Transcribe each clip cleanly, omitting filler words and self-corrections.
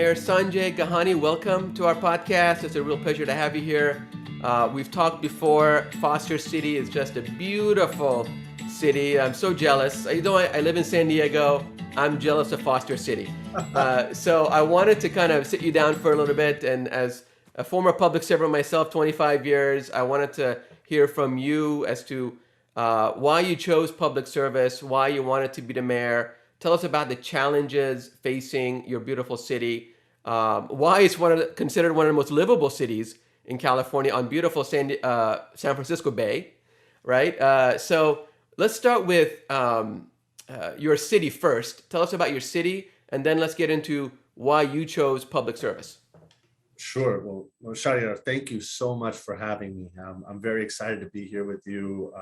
here. Sanjay Gehani, welcome to our podcast. It's a real pleasure to have you here. We've talked before. Foster City is just a beautiful city. I'm so jealous. You know, I live in San Diego. I'm jealous of Foster City. So I wanted to kind of sit you down for a little bit. And as a former public servant myself, 25 years, I wanted to hear from you as to why you chose public service, why you wanted to be the mayor. Tell us about the challenges facing your beautiful city. Why it's considered one of the most livable cities in California on beautiful San Francisco Bay, right? So let's start with your city first. Tell us about your city, and then let's get into why you chose public service. Sure. Well, Shahryar, thank you so much for having me. I'm very excited to be here with you.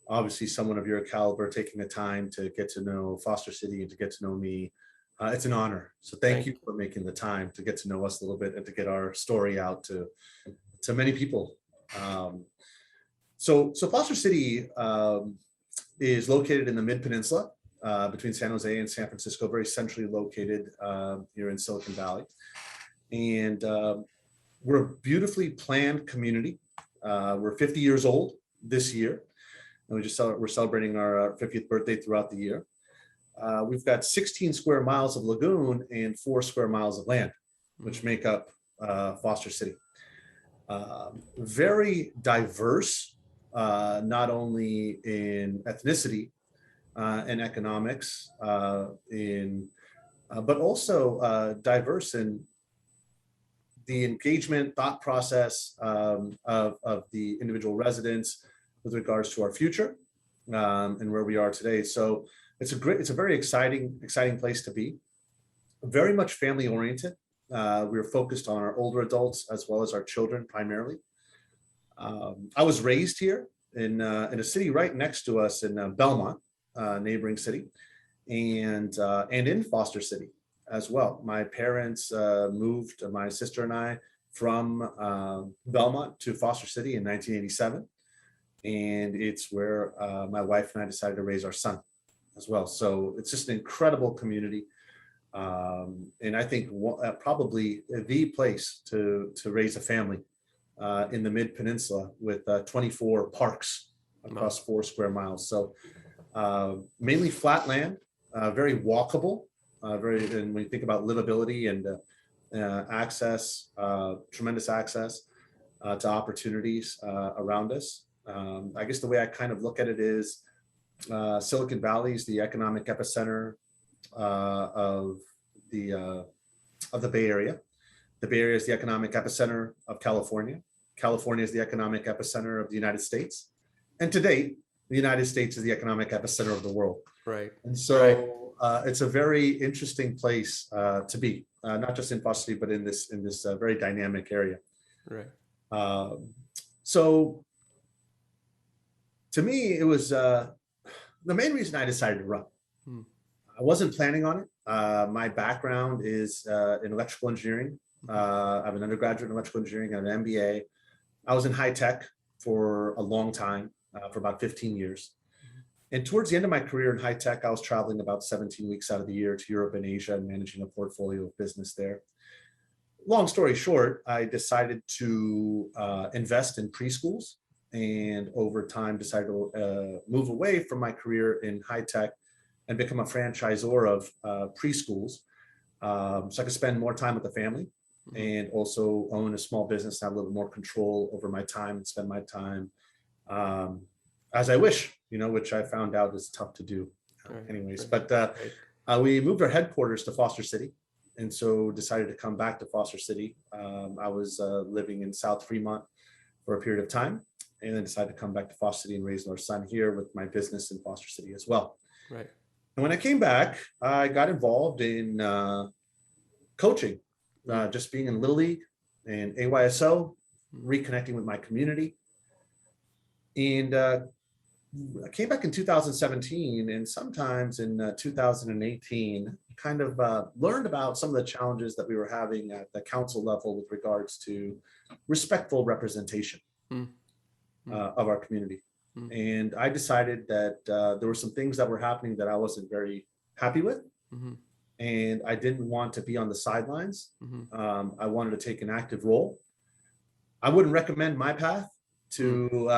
Obviously, someone of your caliber taking the time to get to know Foster City and to get to know me. It's an honor. So thank you for making the time to get to know us a little bit and to get our story out to many people. So Foster City is located in the Mid-Peninsula between San Jose and San Francisco, very centrally located here in Silicon Valley. And we're a beautifully planned community. We're 50 years old this year. And we're celebrating our 50th birthday throughout the year. We've got 16 square miles of lagoon and 4 square miles of land, which make up Foster City. Very diverse, not only in ethnicity and economics, but also diverse in the engagement, thought process of the individual residents with regards to our future and where we are today. So it's a very exciting place to be. Very much family oriented. We're focused on our older adults as well as our children primarily. I was raised here in a city right next to us in Belmont, neighboring city, and in Foster City as well. My parents moved, my sister and I, from Belmont to Foster City in 1987. And it's where my wife and I decided to raise our son as well. So it's just an incredible community. And I think probably the place to raise a family in the Mid-Peninsula with 24 parks across 4 square miles. So mainly flat land, very walkable, and when you think about livability and access, tremendous access to opportunities around us. I guess the way I kind of look at it is Silicon Valley is the economic epicenter of the Bay Area. The Bay Area is the economic epicenter of California. California is the economic epicenter of the United States. And to date, the United States is the economic epicenter of the world. Right. And so it's a very interesting place to be, not just in Foster City, but in this very dynamic area. Right. So to me, it was the main reason I decided to run. I wasn't planning on it. My background is in electrical engineering. I have an undergraduate in electrical engineering and an MBA. I was in high tech for a long time, for about 15 years. And towards the end of my career in high tech, I was traveling about 17 weeks out of the year to Europe and Asia and managing a portfolio of business there. Long story short, I decided to invest in preschools, and over time decided to move away from my career in high tech and become a franchisor of preschools, so I could spend more time with the family and also own a small business, have a little more control over my time and spend my time as I wish, which I found out is tough to do anyways. But we moved our headquarters to Foster City, and so decided to come back to Foster City. I was living in South Fremont for a period of time, and then decided to come back to Foster City and raise our son here with my business in Foster City as well. Right. And when I came back, I got involved in coaching, just being in Little League and AYSO, reconnecting with my community. And I came back in 2017, and sometimes in 2018, kind of learned about some of the challenges that we were having at the council level with regards to respectful representation of our community. And I decided that there were some things that were happening that I wasn't very happy with. and I didn't want to be on the sidelines. I wanted to take an active role. I wouldn't recommend my path to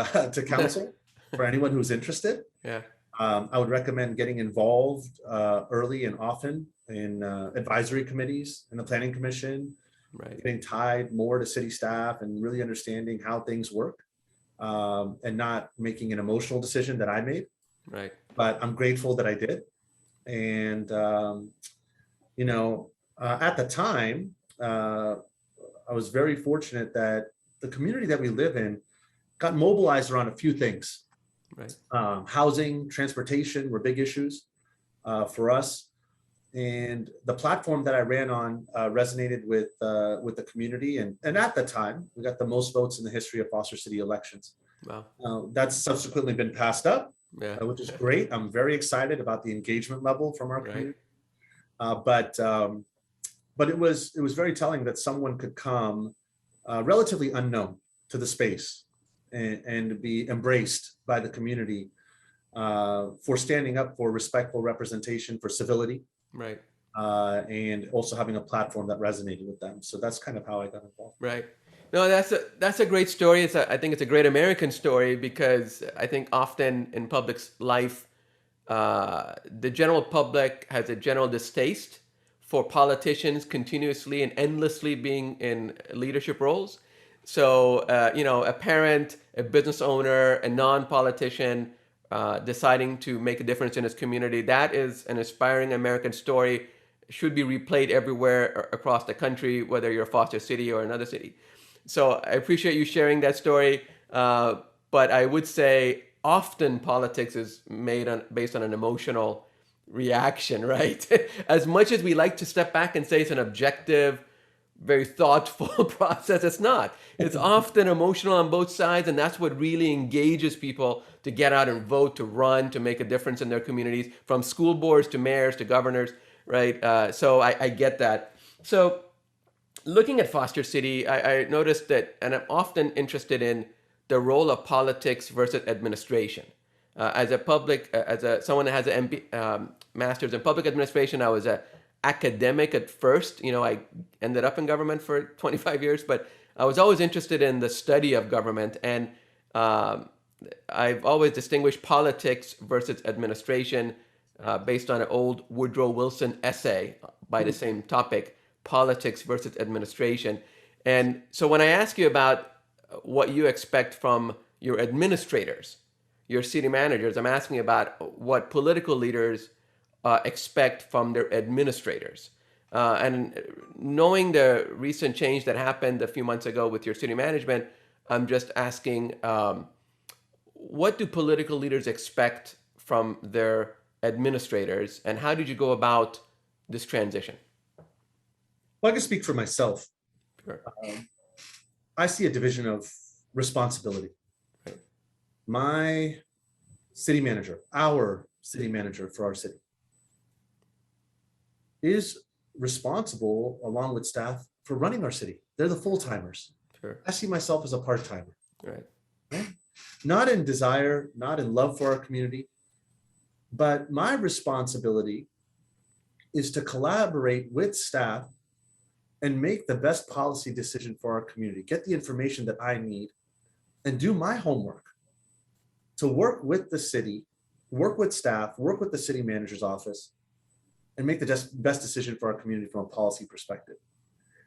council for anyone who's interested. Yeah. I would recommend getting involved early and often in advisory committees in the planning commission, Right. getting tied more to city staff and really understanding how things work, and not making an emotional decision that I made. Right. But I'm grateful that I did. And, at the time, I was very fortunate that the community that we live in got mobilized around a few things. Right. Housing, transportation were big issues for us. And the platform that I ran on resonated with the community. And at the time, we got the most votes in the history of Foster City elections. Wow. That's subsequently been passed up, Yeah. which is great. I'm very excited about the engagement level from our Right. community. But it was very telling that someone could come relatively unknown to the space and be embraced by the community for standing up for respectful representation, for civility, Right. and also having a platform that resonated with them. So that's kind of how I got involved. Right. No, that's a great story. I think it's a great American story, because I think often in public life, the general public has a general distaste for politicians continuously and endlessly being in leadership roles. So, a parent, a business owner, a non-politician deciding to make a difference in his community, that is an inspiring American story, should be replayed everywhere across the country, whether you're a Foster City or another city. So I appreciate you sharing that story. But I would say often politics is based on an emotional reaction, right? As much as we like to step back and say it's an objective, very thoughtful process, it's not. It's often emotional on both sides, and that's what really engages people to get out and vote, to run, to make a difference in their communities, from school boards to mayors to governors, right? So I get that. So looking at Foster City, I noticed that, and I'm often interested in the role of politics versus administration. As someone that has an master's in public administration, I was an academic at first. I ended up in government for 25 years, but I was always interested in the study of government, and I've always distinguished politics versus administration based on an old Woodrow Wilson essay by the same topic, politics versus administration. And so when I ask you about what you expect from your administrators, your city managers, I'm asking about what political leaders expect from their administrators. And knowing the recent change that happened a few months ago with your city management, I'm just asking, what do political leaders expect from their administrators, and how did you go about this transition? Well, I can speak for myself. Sure. I see a division of responsibility. Right. My city manager, our city manager for our city, is responsible, along with staff, for running our city. They're the full-timers. Sure. I see myself as a part-timer. Right. Not in desire, not in love for our community, but my responsibility is to collaborate with staff and make the best policy decision for our community, get the information that I need, and do my homework to work with the city, work with staff, work with the city manager's office, and make the best decision for our community from a policy perspective.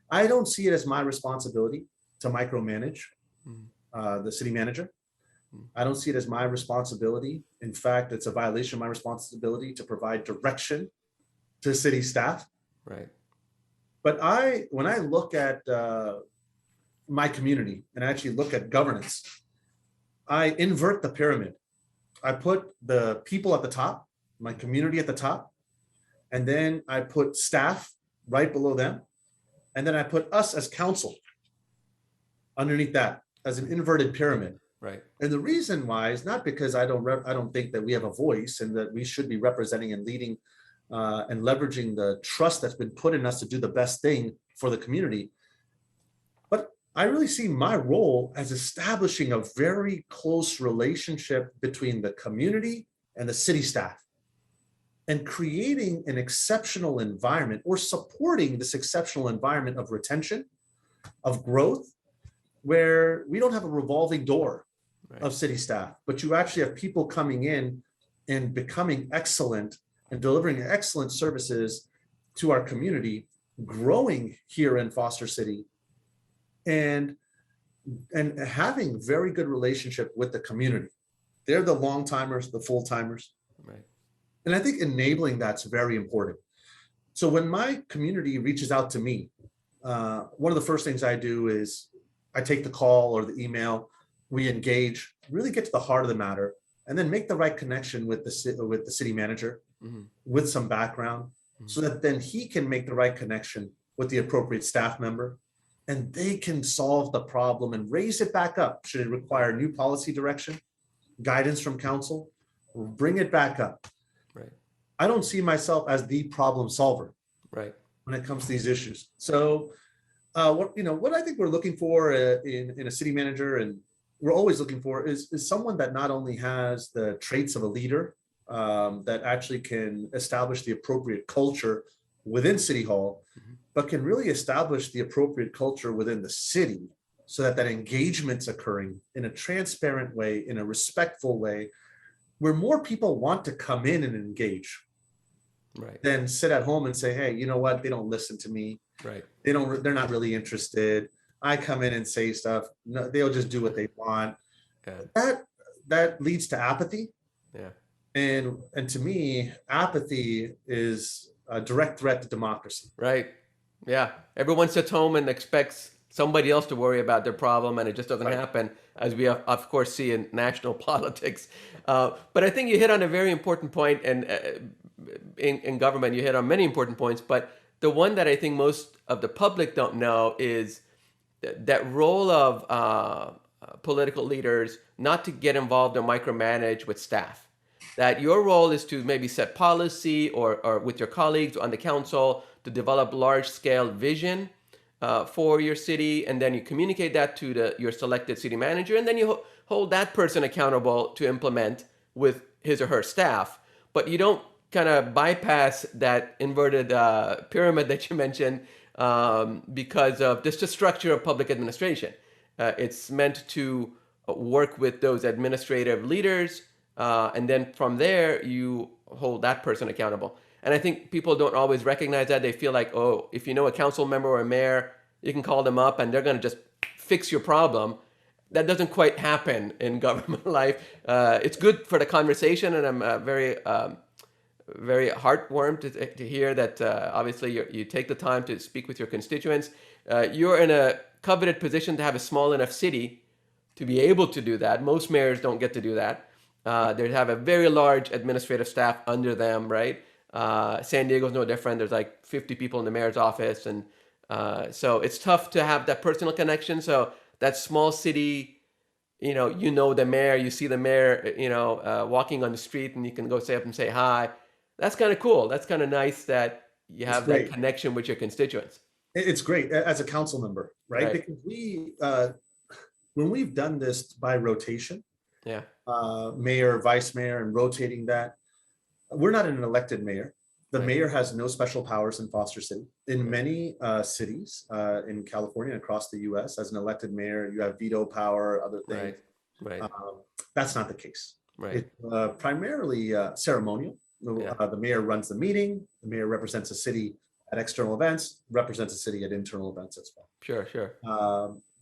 I don't see it as my responsibility to micromanage the city manager. I don't see it as my responsibility. In fact, it's a violation of my responsibility to provide direction to city staff. Right. But when I look at my community and I actually look at governance, I invert the pyramid. I put the people at the top, my community at the top, and then I put staff right below them. And then I put us as council underneath that as an inverted pyramid. Right. And the reason why is not because I don't think that we have a voice and that we should be representing and leading and leveraging the trust that's been put in us to do the best thing for the community. But I really see my role as establishing a very close relationship between the community and the city staff. and creating an exceptional environment or supporting this exceptional environment of retention, of growth, where we don't have a revolving door of city staff, but you actually have people coming in and becoming excellent and delivering excellent services to our community, growing here in Foster City, and having very good relationship with the community. They're the long timers, the full timers. Right. And I think enabling that's very important. So when my community reaches out to me, one of the first things I do is I take the call or the email, we engage, really get to the heart of the matter, and then make the right connection with the city manager with some background, so that then he can make the right connection with the appropriate staff member, and they can solve the problem and raise it back up. Should it require new policy direction, guidance from council, bring it back up. Right. I don't see myself as the problem solver. Right. When it comes to these issues. So what I think we're looking for in a city manager, and we're always looking for, is someone that not only has the traits of a leader, that actually can establish the appropriate culture within City Hall, but can really establish the appropriate culture within the city, so that engagement's occurring in a transparent way, in a respectful way, where more people want to come in and engage. Right. Than sit at home and say, hey, you know what? They don't listen to me. Right. They're not really interested. I come in and say stuff. No, they'll just do what they want. Yeah. That leads to apathy. Yeah. And to me, apathy is a direct threat to democracy. Right. Yeah. Everyone sits home and expects somebody else to worry about their problem, and it just doesn't happen, as we of course see in national politics. But I think you hit on a very important point, and in government you hit on many important points, but the one that I think most of the public don't know is that role of political leaders not to get involved or micromanage with staff. That your role is to maybe set policy or with your colleagues on the council to develop large-scale vision for your city, and then you communicate that to your selected city manager, and then you hold that person accountable to implement with his or her staff. But you don't kind of bypass that inverted pyramid that you mentioned because of just the structure of public administration. It's meant to work with those administrative leaders, and then from there you hold that person accountable. And I think people don't always recognize that. They feel like, oh, if you know a council member or a mayor, you can call them up and they're going to just fix your problem. That doesn't quite happen in government life. It's good for the conversation, and I'm very heartwarmed to hear that obviously you take the time to speak with your constituents. You're in a coveted position to have a small enough city to be able to do that. Most mayors don't get to do that. They have a very large administrative staff under them, right? San Diego's no different. There's like 50 people in the mayor's office, and so it's tough to have that personal connection. So that small city, you know the mayor, you see the mayor, walking on the street, and you can go say up and say hi. That's kind of cool. That's kind of nice that you have that connection with your constituents. It's great as a council member, right? Because when we've done this by rotation, mayor, vice mayor, and rotating that, we're not an elected mayor. The mayor has no special powers in Foster City. In many cities in California and across the US, as an elected mayor, you have veto power, other things. Right. That's not the case. Right. It's primarily ceremonial. The mayor runs the meeting. The mayor represents the city at external events, represents the city at internal events as well. Sure.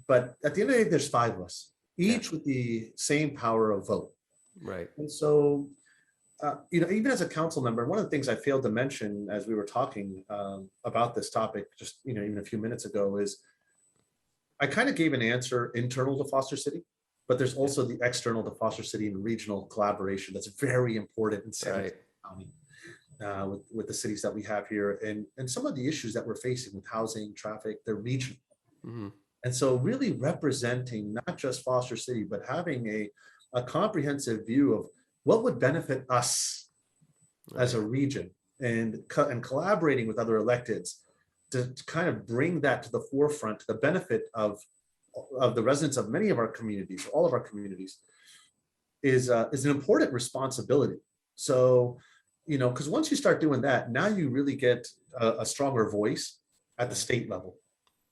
But at the end of the day, there's 5 of us, each with the same power of vote. Right. And so, even as a council member, one of the things I failed to mention as we were talking about this topic, just even a few minutes ago, is I kind of gave an answer internal to Foster City, but there's also the external to Foster City and regional collaboration that's very important in San Diego County with the cities that we have here, and some of the issues that we're facing with housing, traffic, they're regional. And so really representing not just Foster City, but having a comprehensive view of what would benefit us as a region, and collaborating with other electeds to kind of bring that to the forefront, to the benefit of the residents of many of our communities, all of our communities, is an important responsibility. So, because once you start doing that, now you really get a stronger voice at the state level,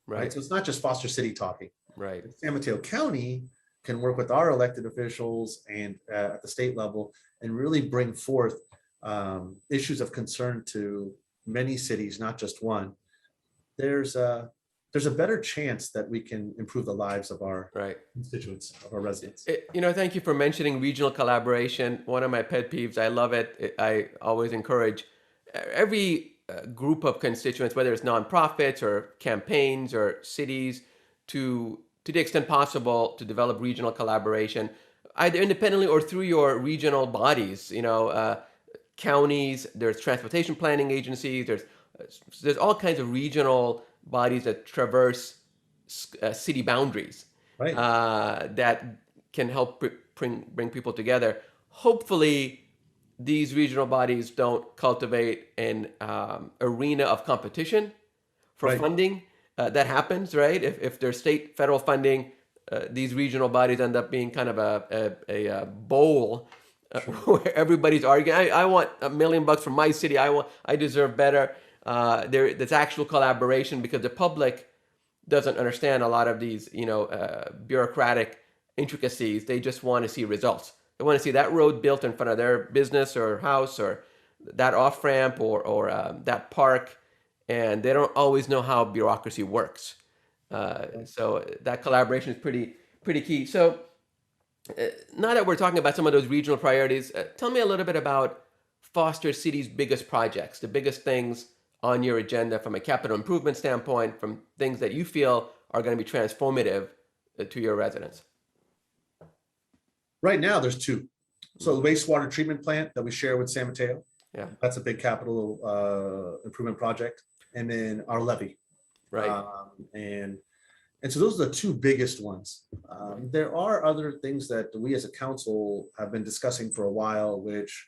right? So it's not just Foster City talking. Right. San Mateo County can work with our elected officials and at the state level and really bring forth issues of concern to many cities, not just one. There's a better chance that we can improve the lives of our constituents, of our residents. Thank you for mentioning regional collaboration. One of my pet peeves, I love it. I always encourage every group of constituents, whether it's nonprofits or campaigns or cities, to the extent possible, to develop regional collaboration, either independently or through your regional bodies. Counties, there's transportation planning agencies, there's all kinds of regional bodies that traverse city boundaries, Right. that can help bring people together. Hopefully, these regional bodies don't cultivate an arena of competition for funding. That happens, right? If there's federal funding, these regional bodies end up being kind of a bowl where everybody's arguing. I want $1 million from my city. I deserve better. There's actual collaboration because the public doesn't understand a lot of these, bureaucratic intricacies. They just want to see results. They want to see that road built in front of their business or house, or that off ramp, or that park, and they don't always know how bureaucracy works. So that collaboration is pretty key. So now that we're talking about some of those regional priorities, tell me a little bit about Foster City's biggest projects, the biggest things on your agenda from a capital improvement standpoint, from things that you feel are going to be transformative to your residents. Right now, there's two. So the wastewater treatment plant that we share with San Mateo, that's a big capital improvement project. And then our levy. Right. And so those are the two biggest ones. There are other things that we as a council have been discussing for a while, which,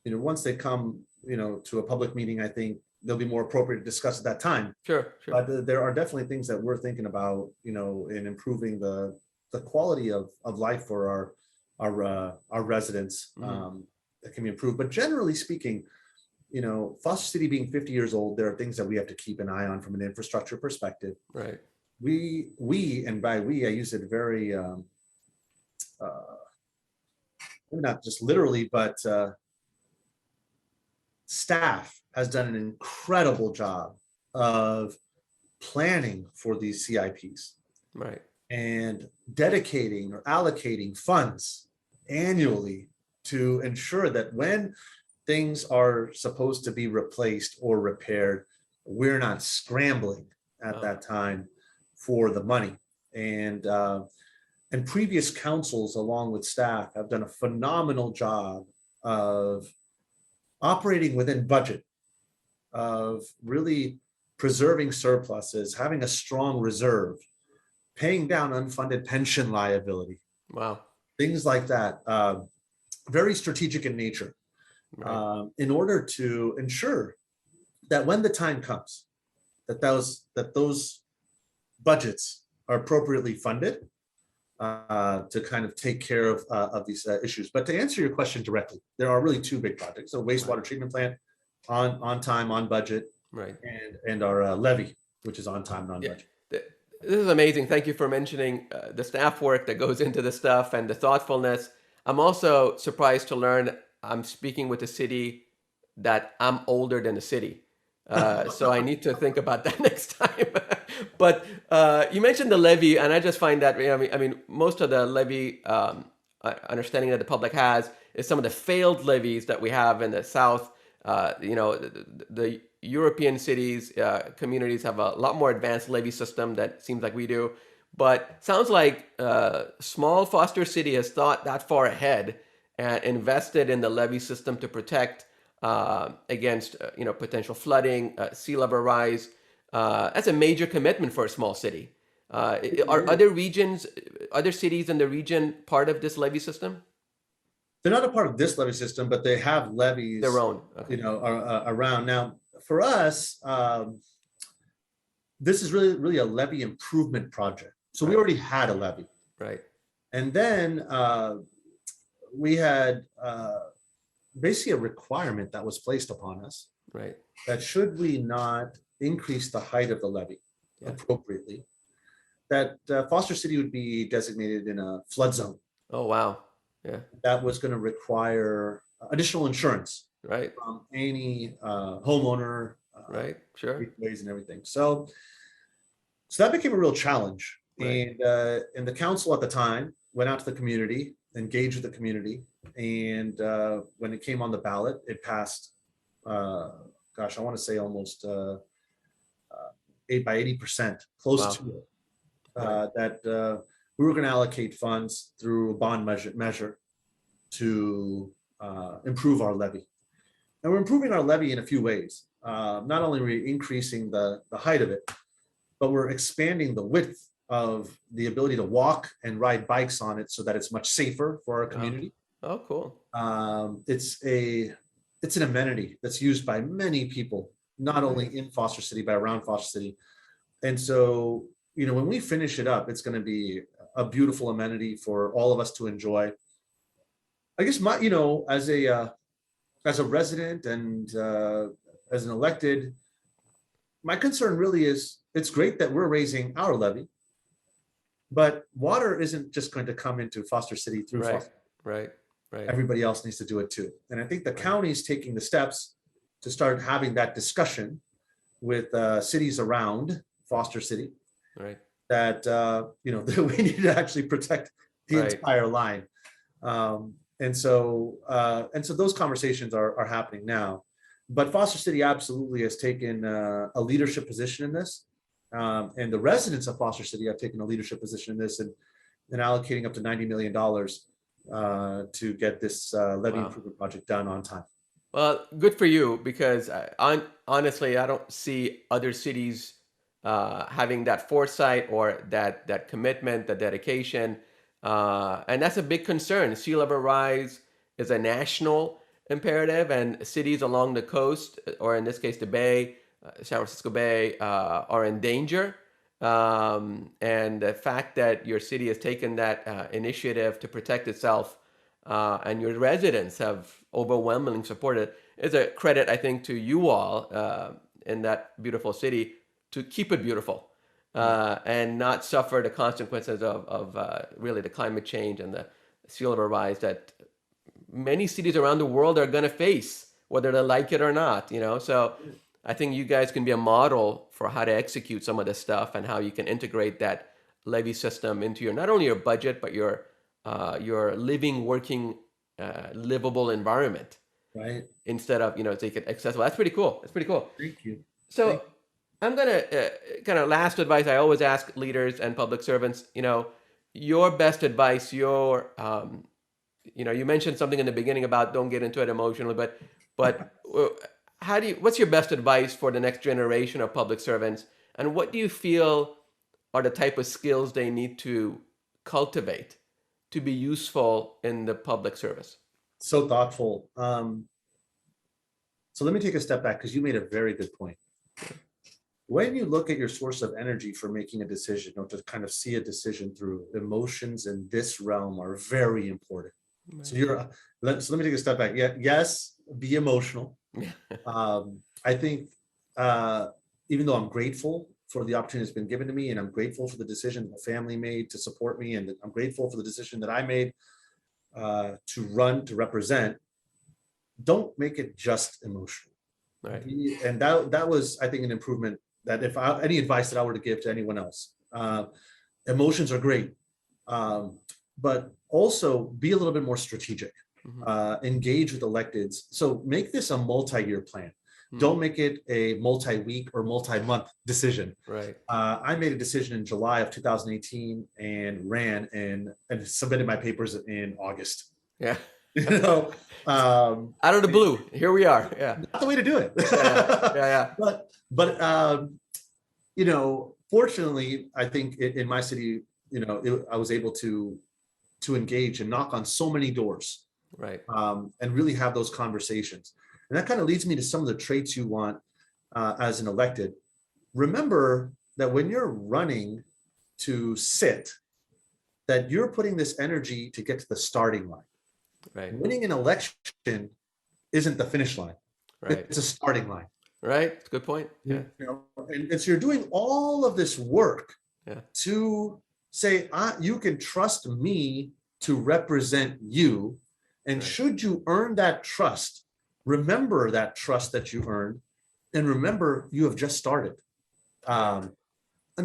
once they come, to a public meeting, I think they'll be more appropriate to discuss at that time. Sure. But there are definitely things that we're thinking about, in improving the quality of life for our residents that can be improved. But generally speaking, Foster City being 50 years old, there are things that we have to keep an eye on from an infrastructure perspective. Right. We, and by we, I use it very, not just literally, but staff has done an incredible job of planning for these CIPs. Right. And dedicating or allocating funds annually to ensure that when things are supposed to be replaced or repaired, we're not scrambling at that time for the money. And previous councils, along with staff, have done a phenomenal job of operating within budget, of really preserving surpluses, having a strong reserve, paying down unfunded pension liability. Wow. Things like that. Very strategic in nature. Right. In order to ensure that when the time comes, that those budgets are appropriately funded to kind of take care of these issues. But to answer your question directly, there are really two big projects: so wastewater treatment plant on time, on budget, right, and our levy, which is on time and on budget. This is amazing. Thank you for mentioning the staff work that goes into this stuff and the thoughtfulness. I'm also surprised to learn I'm speaking with a city that I'm older than the city. So I need to think about that next time. But you mentioned the levy, and I just find that, I mean, most of the levy understanding that the public has is some of the failed levies that we have in the South. The European cities, communities have a lot more advanced levy system that seems like we do. But sounds like small Foster City has thought that far ahead and invested in the levy system to protect against potential flooding, sea level rise. That's a major commitment for a small city. Are other cities in the region part of this levy system? They're not a part of this levy system, but they have levies their own, around. Now, for us, this is really a levy improvement project. So we already had a levy, right? And then we had basically a requirement that was placed upon us Right. that should we not increase the height of the levee Yeah. appropriately, that Foster City would be designated in a flood zone. Oh, wow. Yeah. That was going to require additional insurance Right. from any homeowner, Right. Sure. ways and everything. So that became a real challenge. Right. And the council at the time went out to the community, engaged with the community. And when it came on the ballot, it passed, gosh, I want to say almost 80%, close Wow. to it, Right. that we were going to allocate funds through a bond measure to improve our levy. And we're improving our levy in a few ways. Not only are we increasing the height of it, but we're expanding the width of the ability to walk and ride bikes on it so that it's much safer for our community. Oh, cool. It's an amenity that's used by many people, not only in Foster City, but around Foster City. And so, when we finish it up, it's going to be a beautiful amenity for all of us to enjoy. I guess as a resident and as an elected, my concern really is it's great that we're raising our levy, but water isn't just going to come into Foster City through Right. Foster. Right. Right. Everybody else needs to do it too. And I think the county's taking the steps to start having that discussion with cities around Foster City, Right. that that we need to actually protect the Right. entire line. And so those conversations are happening now. But Foster City absolutely has taken a leadership position in this. And the residents of Foster City have taken a leadership position in this and allocating up to $90 million to get this levy improvement project done on time. Well, good for you, because honestly, I don't see other cities having that foresight or that commitment, the dedication, and that's a big concern. Sea level rise is a national imperative, and cities along the coast, or in this case, the Bay, San Francisco Bay, are in danger. And the fact that your city has taken that initiative to protect itself, and your residents have overwhelmingly supported, is a credit, I think, to you all in that beautiful city to keep it beautiful and not suffer the consequences of really the climate change and the sea level rise that many cities around the world are going to face, whether they like it or not. So I think you guys can be a model for how to execute some of this stuff and how you can integrate that levy system into your, not only your budget, but your living, working, livable environment. Right. Instead of, take it accessible. That's pretty cool. Thank you. So I'm going to kind of last advice I always ask leaders and public servants, your best advice, you mentioned something in the beginning about don't get into it emotionally, but what's your best advice for the next generation of public servants? And what do you feel are the type of skills they need to cultivate to be useful in the public service? So thoughtful. So let me take a step back, because you made a very good point. When you look at your source of energy for making a decision, or to kind of see a decision through, emotions in this realm are very important. Right. So let me take a step back. Yes, be emotional. I think even though I'm grateful for the opportunity that's been given to me, and I'm grateful for the decision the family made to support me, and I'm grateful for the decision that I made to run, to represent, don't make it just emotional. Right. And that was, I think, an improvement. That any advice that I were to give to anyone else, emotions are great, but also be a little bit more strategic. Engage with electeds. So make this a multi-year plan. Don't make it a multi-week or multi-month decision. Right. I made a decision in July of 2018 and ran and submitted my papers in August. Yeah. Out of the blue, here we are. Yeah. Not the way to do it. Yeah. But fortunately, I think in my city, I was able to engage and knock on so many doors. Right. And really have those conversations. And that kind of leads me to some of the traits you want as an elected. Remember that when you're running to sit, that you're putting this energy to get to the starting line. Right. Winning an election isn't the finish line. Right. It's a starting line. Right. It's a good point. Yeah. You know, and so you're doing all of this work Yeah. to say, you can trust me to represent you. And Right. should you earn that trust, remember that trust that you earned, and remember you have just started. And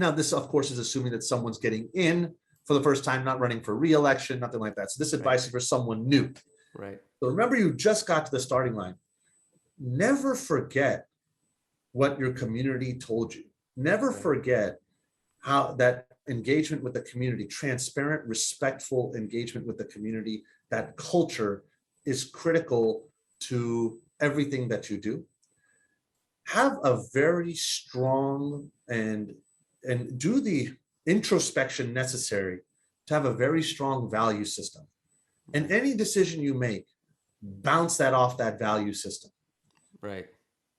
now this, of course, is assuming that someone's getting in for the first time, not running for re-election, nothing like that. So this advice is for someone new. Right. So remember, you just got to the starting line. Never forget what your community told you. Never forget how that engagement with the community, transparent, respectful engagement with the community, that culture is critical to everything that you do. Have a very strong and do the introspection necessary to have a very strong value system. And any decision you make, bounce that off that value system. Right.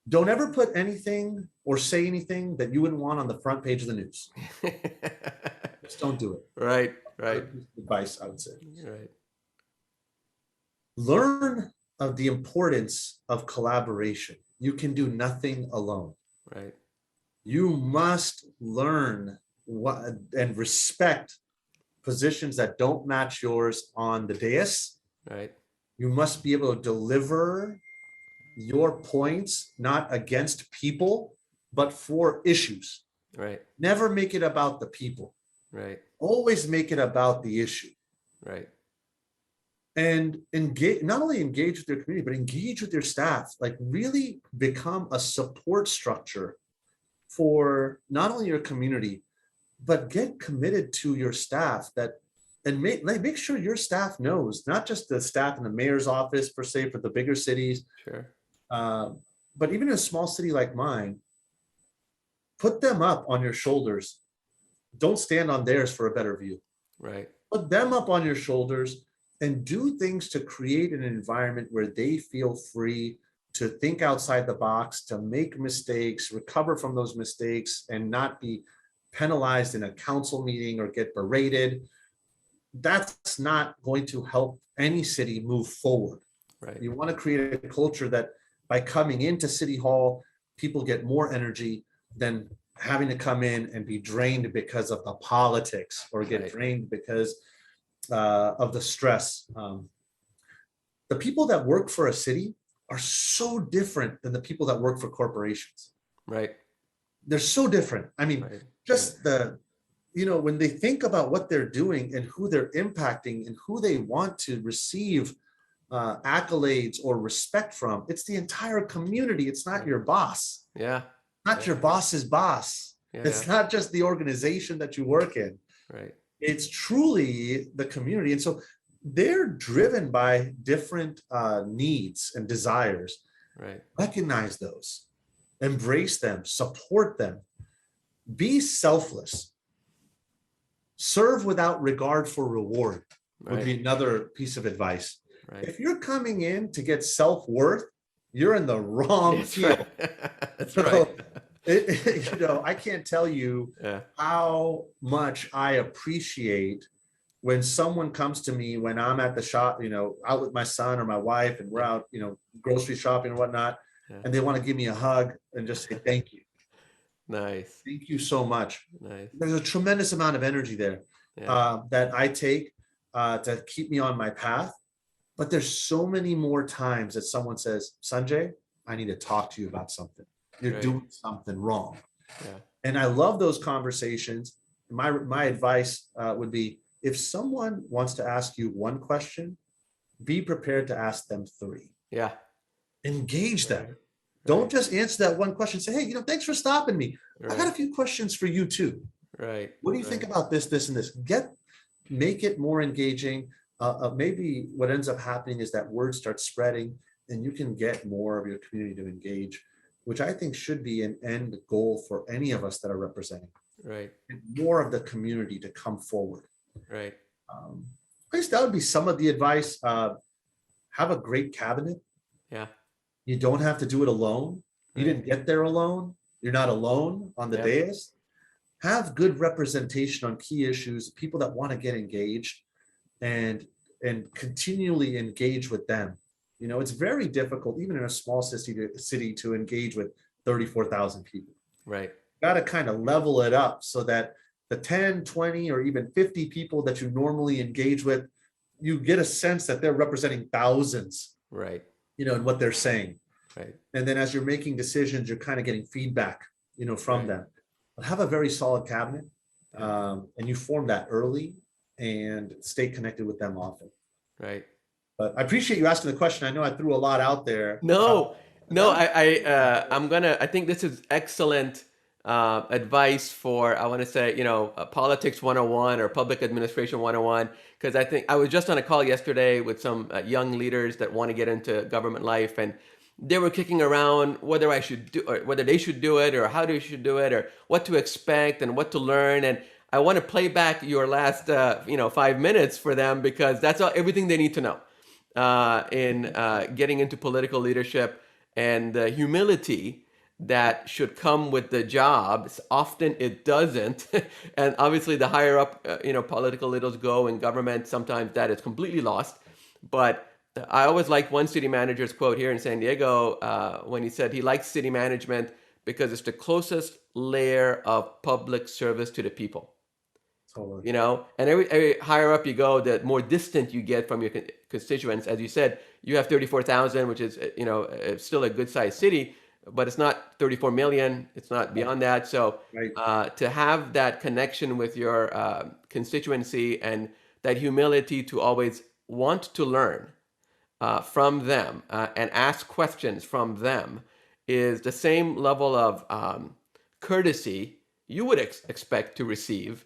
Don't ever put anything or say anything that you wouldn't want on the front page of the news. Just don't do it. Right. Right. Advice, I would say. Right. Learn of the importance of collaboration. You can do nothing alone. Right. You must learn what and respect positions that don't match yours on the dais. Right. You must be able to deliver your points, not against people, but for issues. Right. Never make it about the people. Right. Always make it about the issue. Right. And engage, not only engage with your community, but engage with your staff. Like really become a support structure for not only your community, but get committed to your staff and make sure your staff knows, not just the staff in the mayor's office per se for the bigger cities, Sure. but even in a small city like mine, put them up on your shoulders. Don't stand on theirs for a better view. Right. Put them up on your shoulders and do things to create an environment where they feel free to think outside the box, to make mistakes, recover from those mistakes, and not be penalized in a council meeting or get berated. That's not going to help any city move forward. Right. You want to create a culture that by coming into City Hall, people get more energy than having to come in and be drained because of the politics or get drained because of the stress. The people that work for a city are so different than the people that work for corporations. Right. They're so different. I mean, just when they think about what they're doing and who they're impacting and who they want to receive accolades or respect from, it's the entire community. It's not your boss. Yeah. Not your boss's boss. It's not just the organization that you work in. Right. It's truly the community. And so they're driven by different needs and desires. Right. Recognize those, embrace them, support them, be selfless, serve without regard for reward would be another piece of advice. Right. If you're coming in to get self-worth, you're in the wrong field. That's right. I can't tell you how much I appreciate when someone comes to me when I'm at the shop, out with my son or my wife, and we're out, grocery shopping or whatnot, and they want to give me a hug and just say, thank you. Nice. Thank you so much. Nice. There's a tremendous amount of energy there that I take to keep me on my path. But there's so many more times that someone says, Sanjay, I need to talk to you about something. You're doing something wrong. Yeah. And I love those conversations. My advice would be, if someone wants to ask you one question, be prepared to ask them 3. Yeah. Engage them. Don't just answer that one question. Say, hey, thanks for stopping me. I got a few questions for you too. Right. What do you think about this, this, and this? Make it more engaging. Maybe what ends up happening is that word starts spreading and you can get more of your community to engage, which I think should be an end goal for any of us that are representing. Right. And more of the community to come forward. Right. I guess that would be some of the advice. Have a great cabinet. Yeah. You don't have to do it alone. You didn't get there alone. You're not alone on the dais. Have good representation on key issues, people that want to get engaged, and continually engage with them. It's very difficult, even in a small city to engage with 34,000 people. Right. Got to kind of level it up so that the 10, 20, or even 50 people that you normally engage with, you get a sense that they're representing thousands, Right. in what they're saying. Right. And then as you're making decisions, you're kind of getting feedback, from Right. them. But have a very solid cabinet, and you form that early and stay connected with them often. Right. But I appreciate you asking the question. I know I threw a lot out there. No, I think this is excellent advice for, I want to say, politics 101 or public administration 101, because I think I was just on a call yesterday with some young leaders that want to get into government life, and they were kicking around whether I should do, or whether they should do it, or how they should do it, or what to expect and what to learn. And I want to play back your last 5 minutes for them, because that's everything they need to know in getting into political leadership, and the humility that should come with the job. Often it doesn't. And obviously the higher up political leaders go in government, sometimes that is completely lost. But I always like one city manager's quote here in San Diego, when he said he likes city management because it's the closest layer of public service to the people. Totally. And every higher up you go, the more distant you get from your constituents. As you said, you have 34,000, which is, still a good sized city, but it's not 34 million. It's not beyond that. So Right. to have that connection with your constituency, and that humility to always want to learn from them, and ask questions from them, is the same level of courtesy you would expect to receive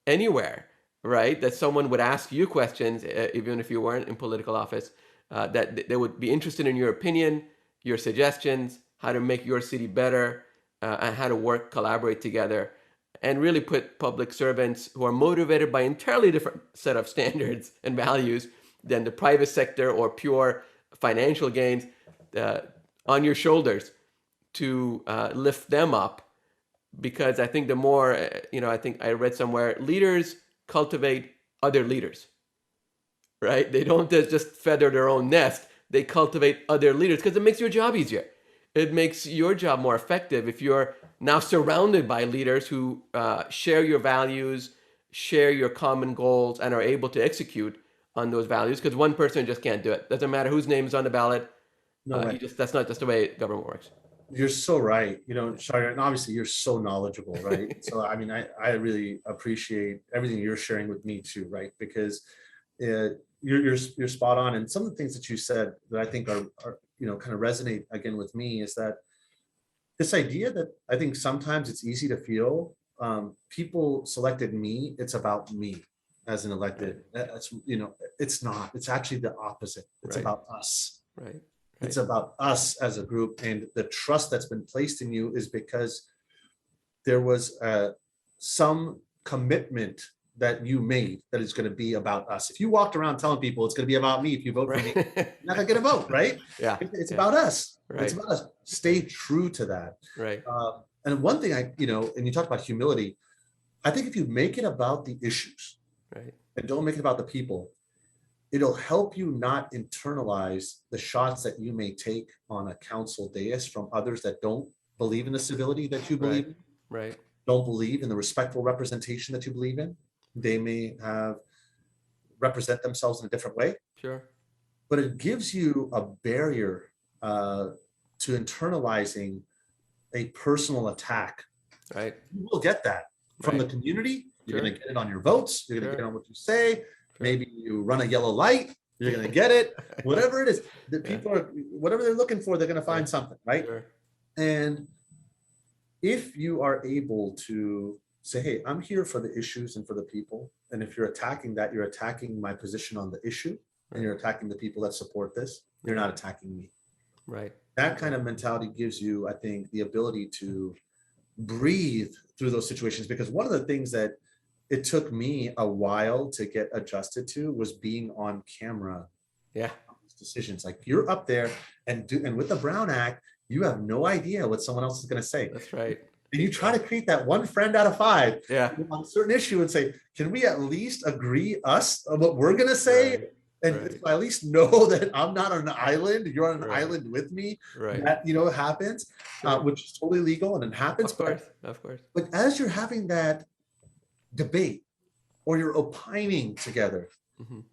anywhere, right? That someone would ask you questions, even if you weren't in political office, that they would be interested in your opinion, your suggestions, how to make your city better, and how to collaborate together, and really put public servants who are motivated by entirely different set of standards and values than the private sector or pure financial gains, on your shoulders to lift them up. Because I think the more, I think I read somewhere, leaders cultivate other leaders, right? They don't just feather their own nest. They cultivate other leaders because it makes your job easier. It makes your job more effective if you're now surrounded by leaders who share your values, share your common goals, and are able to execute on those values. Because one person just can't do it. Doesn't matter whose name is on the ballot. No way. That's not just the way government works. You're so right. Shari, and obviously you're so knowledgeable, right? So, I mean, I really appreciate everything you're sharing with me too, right? Because you're spot on. And some of the things that you said that I think are kind of resonate again with me is that this idea that I think sometimes it's easy to feel people selected me. It's about me as an elected. That's, it's not. It's actually the opposite. It's about us. Right. It's about us as a group, and the trust that's been placed in you is because there was some commitment that you made that is going to be about us. If you walked around telling people it's going to be about me, if you vote for me, you're not going to get a vote, right? Yeah. It's about us. Right. It's about us. Stay true to that. Right. And one thing and you talked about humility. I think if you make it about the issues, right, and don't make it about the people, it'll help you not internalize the shots that you may take on a council dais from others that don't believe in the civility that you believe in, right, don't believe in the respectful representation that you believe in. They may represent themselves in a different way. Sure. But it gives you a barrier to internalizing a personal attack. Right. You will get that from the community. You're going to get it on your votes. You're going to get it on what you say. Maybe you run a yellow light, you're going to get it, whatever it is. The people are, whatever they're looking for, they're going to find something, right? Sure. And if you are able to say, hey, I'm here for the issues and for the people. And if you're attacking that, you're attacking my position on the issue, and you're attacking the people that support this. You're not attacking me. Right. That kind of mentality gives you, I think, the ability to breathe through those situations. Because one of the things that it took me a while to get adjusted to was being on camera. Yeah. Decisions like you're up there and with the Brown Act, you have no idea what someone else is going to say. That's right. And you try to create that one friend out of five on a certain issue and say, can we at least agree on what we're going to say? Right. And Right. if I at least know that I'm not on an island, you're on an Right. island with me, Right. that, happens, Sure. which is totally legal and it happens. Of course. Of course. But as you're having that debate or you're opining together, Mhm.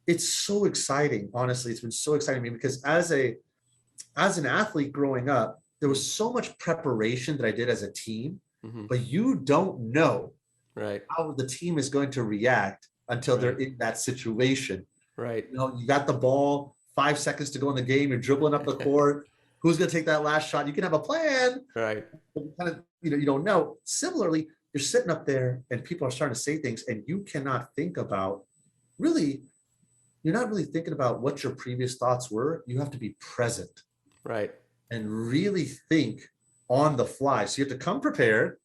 it's so exciting. Honestly, it's been so exciting to me because as an athlete growing up, there was so much preparation that I did as a team, Mhm. but you don't know Right. how the team is going to react until they're Right. in that situation. Right. You got the ball, 5 seconds to go in the game, you're dribbling up the court. Who's going to take that last shot? You can have a plan, Right. but you don't know. Similarly, you're sitting up there and people are starting to say things and you cannot think about really, you're not really thinking about what your previous thoughts were. You have to be present Right. and really think on the fly. So you have to come prepared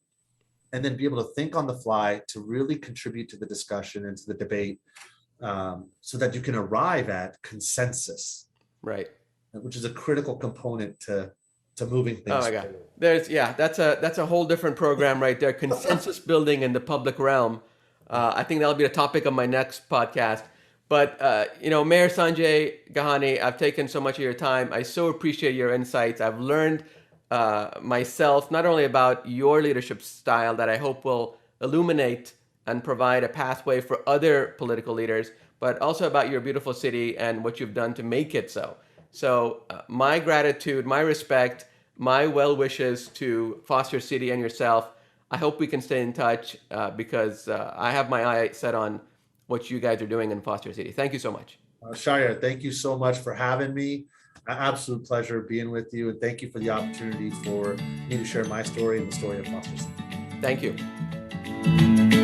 and then be able to think on the fly to really contribute to the discussion and to the debate, so that you can arrive at consensus, Right. which is a critical component to moving Oh things my God. forward. That's a whole different program right there. Consensus building in the public realm. I think that'll be the topic of my next podcast. But Mayor Sanjay Gehani, I've taken so much of your time. I so appreciate your insights. I've learned myself not only about your leadership style that I hope will illuminate and provide a pathway for other political leaders, but also about your beautiful city and what you've done to make it so. So my gratitude, my respect, my well wishes to Foster City and yourself. I hope we can stay in touch because I have my eye set on what you guys are doing in Foster City. Thank you so much. Shahryar, thank you so much for having me. An absolute pleasure being with you, and thank you for the opportunity for me to share my story and the story of Foster City. Thank you.